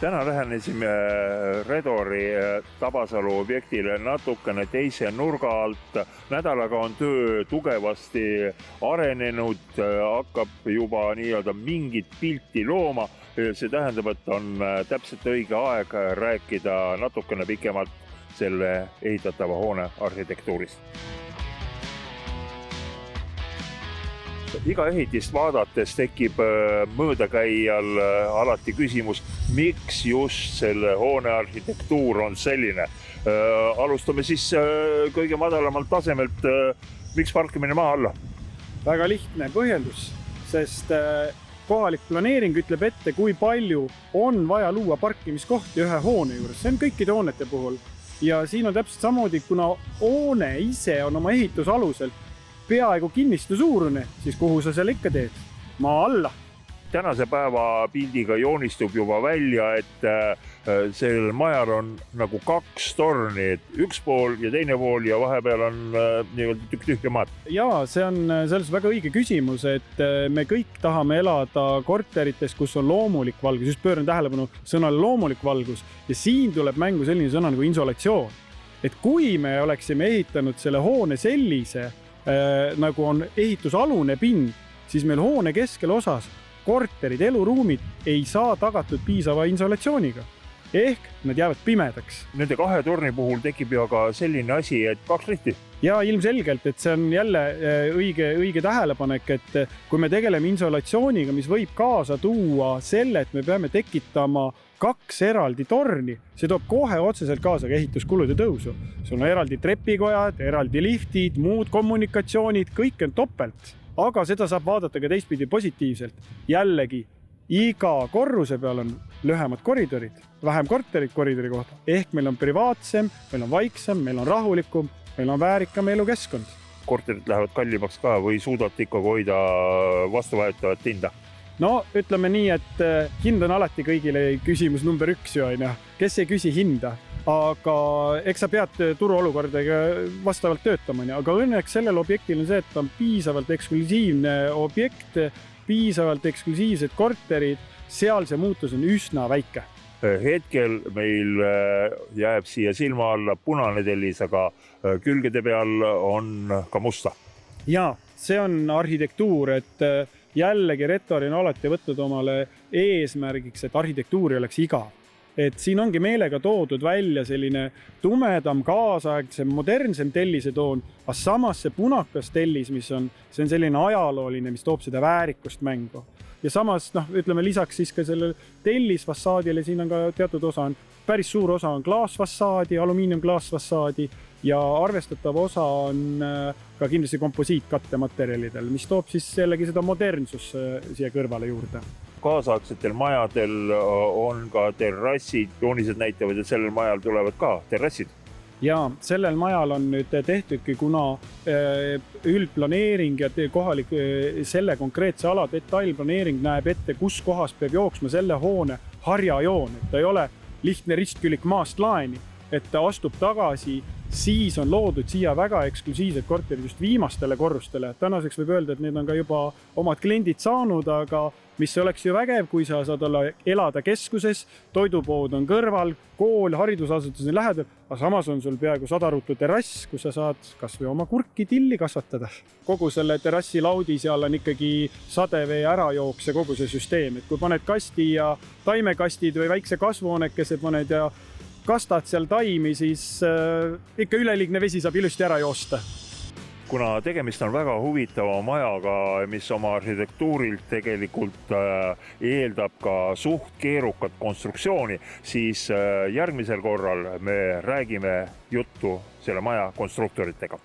Täna lähenesime Redori Tabasalu objektile natukene teise nurga alt. Nädalaga on töö tugevasti arenenud, hakkab juba nii-öelda mingit pilti looma. See tähendab, et on täpselt õige aeg rääkida natukene pikemalt selle ehitatava hoone arhitektuurist. Iga ehitist vaadates tekib möödakäijal alati küsimus, miks just selle hoone arhitektuur on selline. Alustame siis kõige madalamalt tasemelt, miks parkimine maa alla? Väga lihtne põhjendus, sest kohalik planeering ütleb ette, kui palju on vaja luua parkimiskohti ühe hoone juures. See on kõikide hoonete puhul. Ja siin on täpselt samamoodi, kuna hoone ise on oma ehitusaluselt peaaegu kinnistu suurune, siis kuhu sa seal ikka teed? Maa alla. Tänase päeva pildiga joonistub juba välja, et sellel majal on nagu kaks torni, et üks pool ja teine pool ja vahepeal on tükk tühja maad. Jaa, see on selles väga õige küsimus, et me kõik tahame elada korterites, kus on loomulik valgus. Just pööran tähelepanu sõnale loomulik valgus ja siin tuleb mängu selline sõna nagu insolatsioon. Et kui me oleksime ehitanud selle hoone sellise, nagu on ehitusalune pind, siis meil hoone keskel osas korterid, eluruumid ei saa tagatud piisava insolatsiooniga. Ehk nad jäävad pimedaks. Nende kahe torni puhul tekib ju aga selline asi, et kaks rihti. Ja ilmselgelt, et see on jälle õige tähelepanek, et kui me tegeleme insolatsiooniga, mis võib kaasa tuua selle, et me peame tekitama kaks eraldi torni, see toob kohe otseselt kaasa ehituskulude tõusu. Sul on eraldi trepikojad, eraldi liftid, muud kommunikatsioonid, kõik on topelt. Aga seda saab vaadata ka teistpidi positiivselt. Jällegi, iga korruse peal on lühemad koridorid, vähem korterid koridori kohta. Ehk meil on privaatsem, meil on vaiksem, meil on rahulikum, meil on väärikam elukeskkond. Korterid lähevad kallimaks ka või suudad ikkagi hoida vastuvajutavat hinda? No ütleme nii, et hind on alati kõigile küsimus number 1 ju, kes ei küsi hinda, aga eks sa pead turuolukordega vastavalt töötama, aga õnneks sellel objektil on see, et on piisavalt eksklusiivne objekt, piisavalt eksklusiivsed korterid, seal see muutus on üsna väike. Hetkel meil jääb siia silma alla punane tellis, aga külgede peal on ka musta. Jaa, see on arhitektuur, et jällegi Retori on alati võtnud omale eesmärgiks, et arhitektuuri oleks igav. Et siin ongi meelega toodud välja selline tumedam, kaasaegsem, modernsem tellisetoon, aga samas see punakas tellis, see on selline ajalooline, mis toob seda väärikust mängu. Ja samas, ütleme lisaks siis ka selle tellisfassaadile, siin on ka teatud osa, päris suur osa on klaasfassaadi, alumiiniumklaasfassaadi ja arvestatav osa on ka kindlasti komposiitkatematerjalidel, mis toob siis jällegi seda modernsust siia kõrvale juurde. Kaasaegsetel majadel on ka terrassid, joonised näitavad, et sellel majal tulevad ka terrassid. Ja sellel majal on nüüd tehtudki, kuna üldplaneering ja kohalik selle konkreetse ala detailplaneering näeb ette, kus kohas peab jooksma selle hoone harjajoon, et ta ei ole lihtne ristkülik maast laeni, et ta astub tagasi, siis on loodud siia väga eksklusiivsed korterid just viimastele korrustele. Tänaseks võib öelda, et need on ka juba omad kliendid saanud, aga mis oleks ju vägev, kui sa saad elada keskuses, toidupood on kõrval, kool, haridusasutus on lähedal, aga samas on sul peaaegu 100 ruutu terrass, kus sa saad kas või oma kurki tilli kasvatada. Kogu selle terrassi laudi seal on ikkagi sadevee ärajookse kogu see süsteem, et kui paned kasti ja taimekastid või väikse kasvuhoonekese paned ja kastad seal taimi, siis ikka üleliigne vesi saab ilusti ära joosta. Kuna tegemist on väga huvitava majaga, mis oma arhitektuurilt tegelikult eeldab ka suht keerukat konstruktsiooni, siis järgmisel korral me räägime juttu selle maja konstruktoritega.